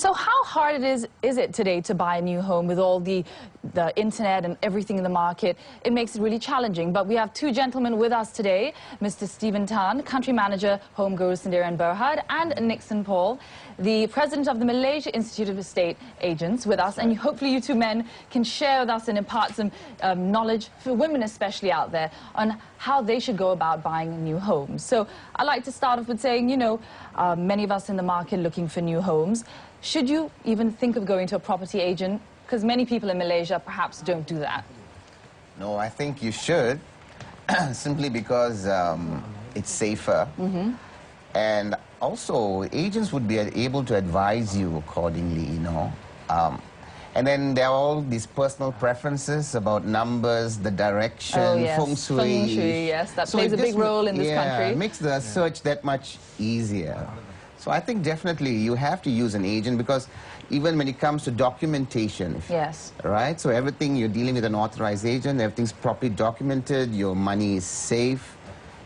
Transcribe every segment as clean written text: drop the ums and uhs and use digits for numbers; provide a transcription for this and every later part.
So how hard is it today to buy a new home with all the internet and everything in the market? It makes it really challenging. But we have two gentlemen with us today, Mr. Stephen Tan, Country Manager, Home Guru Sendirian Berhad, and Nixon Paul, the President of the Malaysia Institute of Estate Agents, with us. And hopefully you two men can share with us and impart some knowledge, for women especially out there, on how they should go about buying new homes. So I'd like to start off with saying, you know, many of us in the market looking for new homes. Should you even think of going to a property agent? Because many people in Malaysia perhaps don't do that. No, I think you should, simply because it's safer. And also, agents would be able to advise you accordingly, you know. And then there are all these personal preferences about numbers, the direction, feng shui. Feng shui, yes, that plays a big role in this country. It makes the search that much easier. So I think definitely you have to use an agent, because even when it comes to documentation, right? So everything, you're dealing with an authorized agent, everything's properly documented, your money is safe.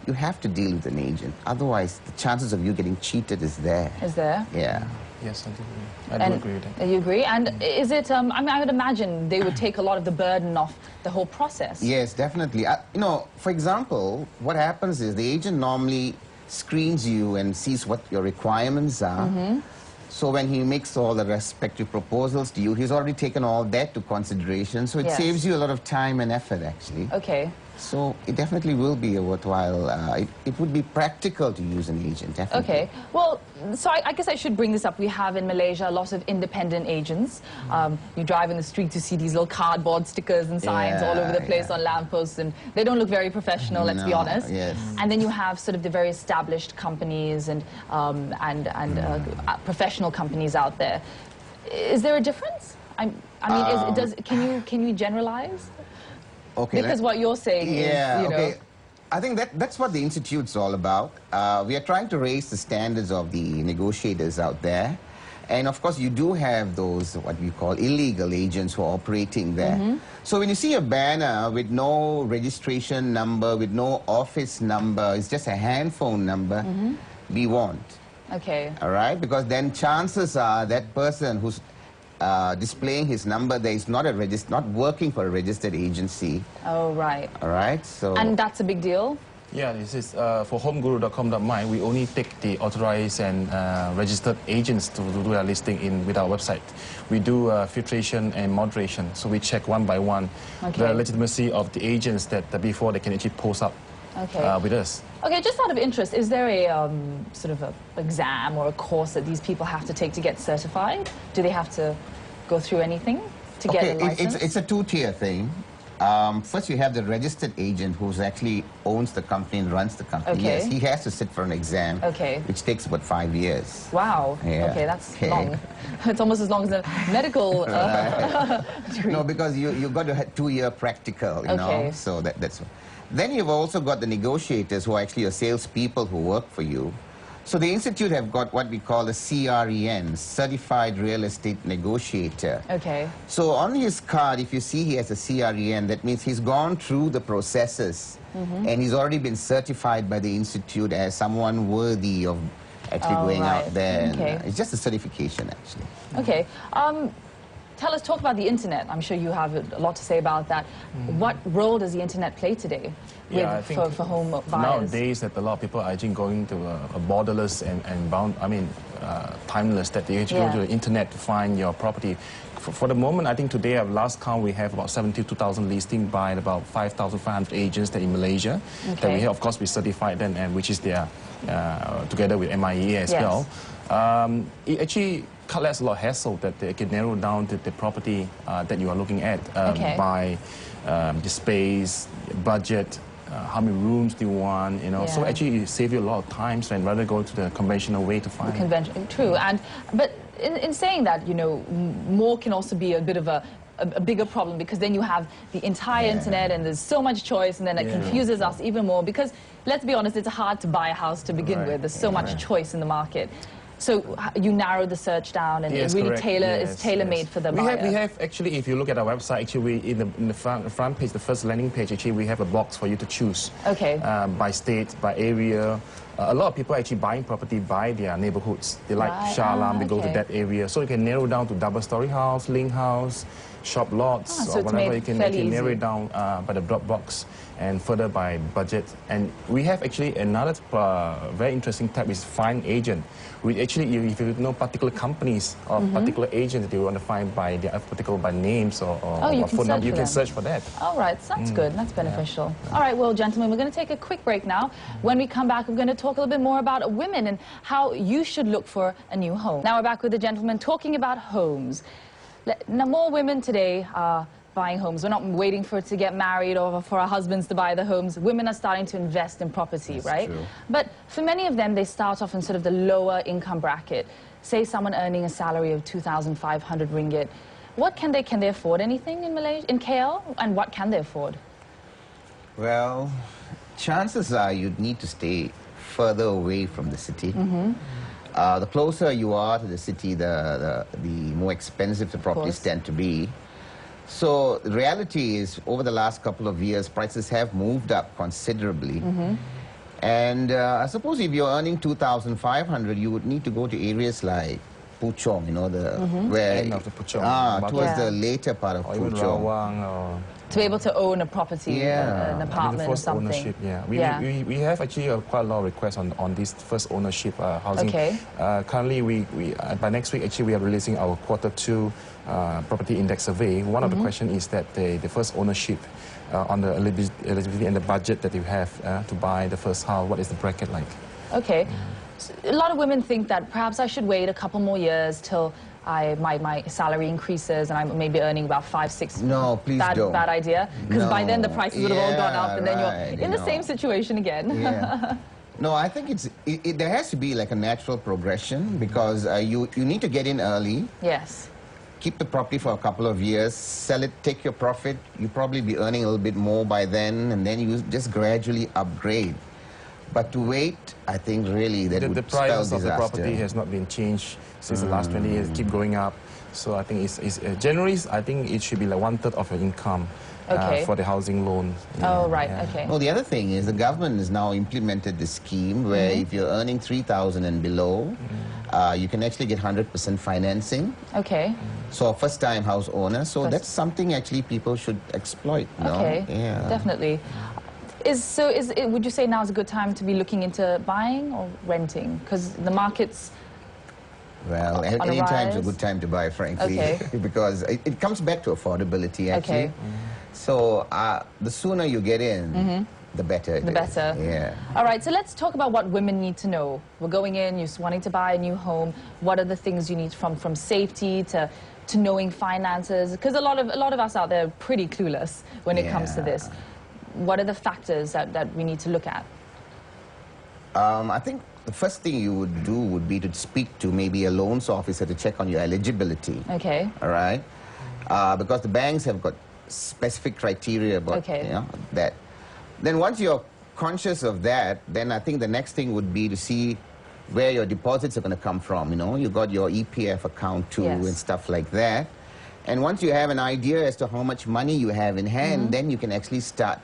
You have to deal with an agent. Otherwise, the chances of you getting cheated is there. Is there? Yeah. Yes, I do agree. I do agree with that. You agree? And is it, I mean, I would imagine they would take a lot of the burden off the whole process. Yes, definitely. You know, for example, what happens is the agent normally screens you and sees what your requirements are. So when he makes all the respective proposals to you, he's already taken all that to consideration. So it saves you a lot of time and effort, actually. Okay. So it definitely will be a worthwhile, it would be practical to use an agent, definitely. Okay. Well, so I guess I should bring this up. We have in Malaysia a lot of independent agents. You drive in the street to see these little cardboard stickers and signs all over the place on lampposts, and they don't look very professional, let's be honest. And then you have sort of the very established companies and professional companies out there. Is there a difference? I mean, can you generalize? Okay, because what you're saying is, you know... I think that's what the Institute's all about. We are trying to raise the standards of the negotiators out there. And of course, you do have those, what we call illegal agents who are operating there. So when you see a banner with no registration number, with no office number, it's just a hand phone number, be warned. Okay. All right? Because then chances are that person who's displaying his number there is not working for a registered agency. Oh, right. All right, so... And that's a big deal? Yeah, this is for homeguru.com.my. We only take the authorized and registered agents to do their listing with our website. We do filtration and moderation, so we check one by one the legitimacy of the agents that before they can actually post up with us. Okay, just out of interest, is there a sort of an exam or a course that these people have to take to get certified? Do they have to go through anything to get a license? It's a two-tier thing. First, you have the registered agent who actually owns the company and runs the company. Yes, he has to sit for an exam, which takes about 5 years. Wow. Okay, that's long. It's almost as long as a medical degree. No, because you got a 2-year practical, you know. So that's. Then you've also got the negotiators who are actually your salespeople who work for you. So the Institute have got what we call a CREN, Certified Real Estate Negotiator. Okay. So on his card, if you see he has a CREN, that means he's gone through the processes and he's already been certified by the Institute as someone worthy of actually going out there. And, it's just a certification, actually. Okay. Talk about the internet. I'm sure you have a lot to say about that. What role does the internet play today for home buyers? Nowadays, that a lot of people are actually going to a borderless and timeless, that they actually go to the internet to find your property. For the moment, I think today, at last count, we have about 72,000 listings by about 5,500 agents in Malaysia. That we have, of course, we certified them, and which is their together with MIE as well. It actually collects a lot of hassle that they can narrow down the property that you are looking at by the space, budget, how many rooms do you want, you know. So actually it saves you a lot of time and rather go to the conventional way to find. True, but in saying that, you know, more can also be a bit of a bigger problem, because then you have the entire internet and there's so much choice, and then it confuses us even more, because let's be honest, it's hard to buy a house to begin with. There's so much choice in the market. So you narrow the search down, and Yes, it really correct. is tailor-made for the buyer. We have actually, if you look at our website, actually, in the front page, the first landing page, actually, we have a box for you to choose. Okay. By state, by area. A lot of people actually buying property by their neighborhoods. They like Shah Alam, they go to that area. So you can narrow down to double-story house, link house, shop lots, so or it's whatever. made You can fairly narrow easy. it down by the drop box and further by budget. And we have actually another very interesting tab is find agent. We actually, if you know particular companies or particular agents that you want to find by their by names or phone number, you can search for that. All right, so that's good. That's beneficial. Yeah. All right, well, gentlemen, we're going to take a quick break now. When we come back, we're going to talk a little bit more about women and how you should look for a new home. Now we're back with the gentleman talking about homes. Now, more women today are buying homes. We're not waiting for it to get married or for our husbands to buy the homes. Women are starting to invest in property, That's right? true. But for many of them, they start off in sort of the lower income bracket. Say someone earning a salary of 2,500 ringgit. What can they afford anything in Malaysia, in KL? And what can they afford? Well, chances are you'd need to stay further away from the city. The closer you are to the city, the more expensive the properties tend to be. So the reality is, over the last couple of years, prices have moved up considerably. And I suppose if you're earning 2,500, you would need to go to areas like Puchong, you know, where End of the Puchong. towards the later part of Or even Puchong. Rawang or... To be able to own a property, an apartment or something. Ownership, we have actually quite a lot of requests on this first ownership housing. Okay. Currently, by next week, actually, we are releasing our Q2 property index survey. One of the questions is that the first ownership on the eligibility and the budget that you have to buy the first house, what is the bracket like? Okay. So a lot of women think that perhaps I should wait a couple more years till my salary increases and I'm maybe earning about 5, 6. No, please don't. Bad idea. Because by then the prices would have all gone up, and then you're in the same situation again. Yeah. No, I think there has to be like a natural progression, because you need to get in early. Yes. Keep the property for a couple of years, sell it, take your profit. You'll probably be earning a little bit more by then, and then you just gradually upgrade. But to wait, I think really that would the spell price of disaster. the property has not been changed since the last 20 years. Keep going up. So I think generally, I think it should be like 1/3 of your income for the housing loan. Oh, right. Okay. Well, the other thing is the government has now implemented the scheme where if you're earning 3,000 and below, you can actually get 100% financing. Okay. So a first-time house owner. So that's something actually people should exploit. No? Okay. Yeah. Definitely. Would you say now is a good time to be looking into buying or renting? Because the market's Well, any time is a good time to buy, frankly, because it comes back to affordability, actually. So the sooner you get in, the better. The better. Yeah. All right, so let's talk about what women need to know. We're going in, you're wanting to buy a new home. What are the things you need from safety to knowing finances? Because a lot of us out there are pretty clueless when it comes to this. What are the factors that we need to look at? I think the first thing you would do would be to speak to maybe a loans officer to check on your eligibility. Okay. All right? Because the banks have got specific criteria about that. Then once you're conscious of that, then I think the next thing would be to see where your deposits are going to come from. You know, you got your EPF account too and stuff like that. And once you have an idea as to how much money you have in hand, then you can actually start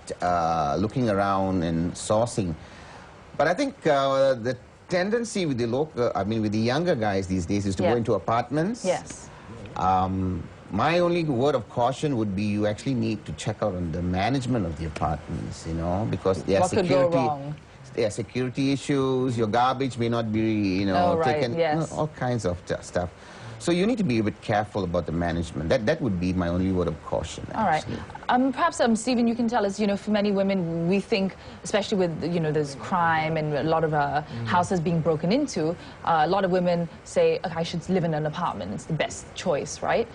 looking around and sourcing. But I think the tendency with with the younger guys these days is to go into apartments. Yes. My only word of caution would be you actually need to check out on the management of the apartments, you know, because there are security issues, your garbage may not be, taken, all kinds of stuff. So you need to be a bit careful about the management. That would be my only word of caution. All right. Perhaps, Stephen, you can tell us, for many women, we think, especially with, there's crime and a lot of houses being broken into, a lot of women say, okay, I should live in an apartment. It's the best choice, right?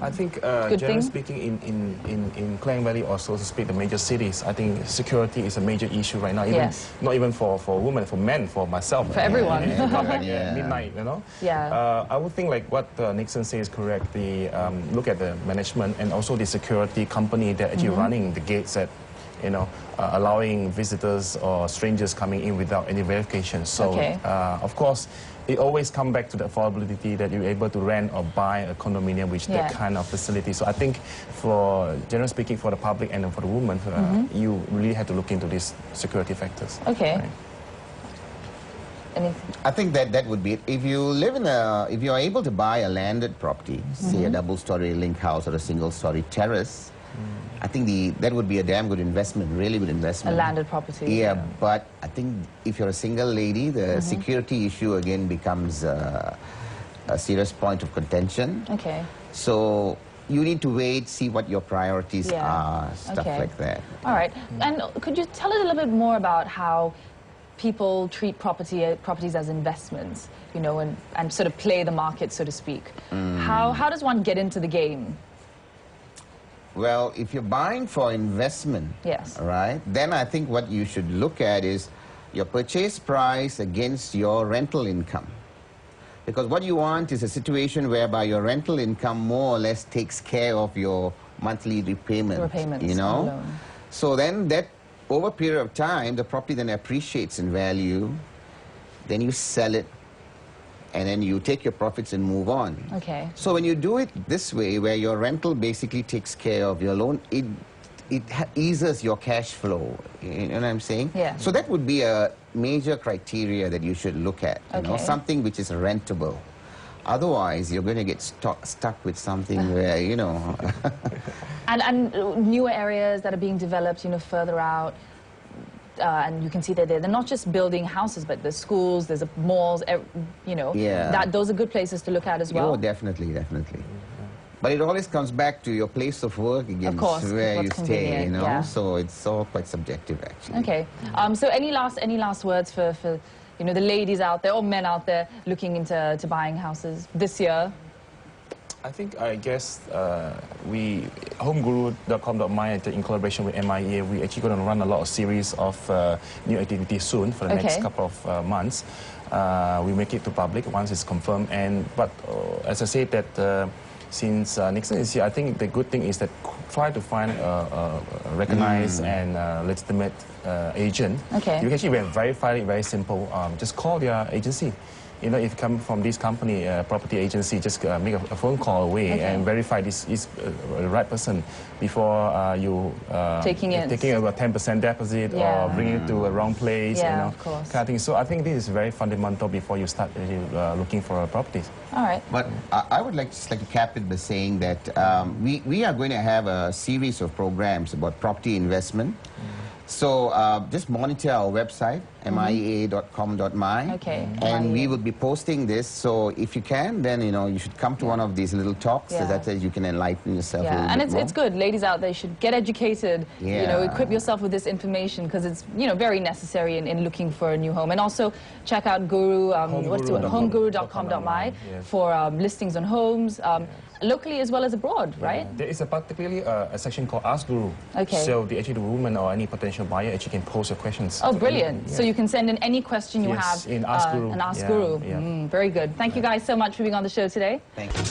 I think, generally speaking, in Klang Valley or so to speak, the major cities, I think security is a major issue right now. Even, not even for women, for men, for myself. For everyone. Come back at midnight, I would think like what Nixon says is correct. Look at the management and also the security company that actually running the gates at allowing visitors or strangers coming in without any verification. So, Okay. Of course, it always comes back to the affordability that you're able to rent or buy a condominium with that kind of facility. So I think, for generally speaking, for the public and for the women, you really have to look into these security factors. Okay. Right? I think that would be it. If you live in if you are able to buy a landed property, say a double-story link house or a single-story terrace, I think that would be a damn good investment, really good investment. A landed property. Yeah, but I think if you're a single lady, the security issue again becomes a serious point of contention. Okay. So you need to wait, see what your priorities are, stuff like that. All right. And could you tell us a little bit more about how people treat properties as investments, and sort of play the market, so to speak? How does one get into the game? Well, if you're buying for investment, right, then I think what you should look at is your purchase price against your rental income. Because what you want is a situation whereby your rental income more or less takes care of your monthly repayments, So then that, over a period of time, the property then appreciates in value, then you sell it, and then you take your profits and move on. Okay. So when you do it this way, where your rental basically takes care of your loan, it eases your cash flow. You know what I'm saying? Yeah. So that would be a major criteria that you should look at. Something which is rentable. Otherwise, you're going to get stuck with something where, And newer areas that are being developed, further out. And you can see that they're not just building houses, but there's schools, there's malls, those are good places to look at as well. Oh, definitely, definitely. But it always comes back to your place of work again, where you stay, So it's all quite subjective, actually. Okay. So any last words for the ladies out there or men out there looking into buying houses this year? I guess homeguru.com.my, in collaboration with MIA, we're actually going to run a lot of series of new activities soon for the next couple of months. We make it to public once it's confirmed. But as I said, that since Nixon is here, I think the good thing is that try to find a recognized and legitimate agent. Okay. You can actually verify it very simple. Just call their agency. If you come from this company, property agency, just make a phone call away and verify this is the right person before you taking a 10% deposit or bringing it to a wrong place. Of course. Kind of thing. So I think this is very fundamental before you start looking for properties. All right. But I would just like to cap it by saying that we are going to have a series of programs about property investment. So just monitor our website, mia.com.my, and we will be posting this. So if you can, then you should come to one of these little talks, so that you can enlighten yourself a little bit more. It's good, ladies out there should get educated. Equip yourself with this information because it's very necessary in looking for a new home. And also check out homeguru.com.my for listings on homes. Locally as well as abroad, right? There is particularly a section called Ask Guru. Okay. So the woman or any potential buyer actually can post your questions. Oh, brilliant. So you can send in any question you have in Ask Guru. And Ask Guru. Very good. Thank you guys so much for being on the show today. Thank you.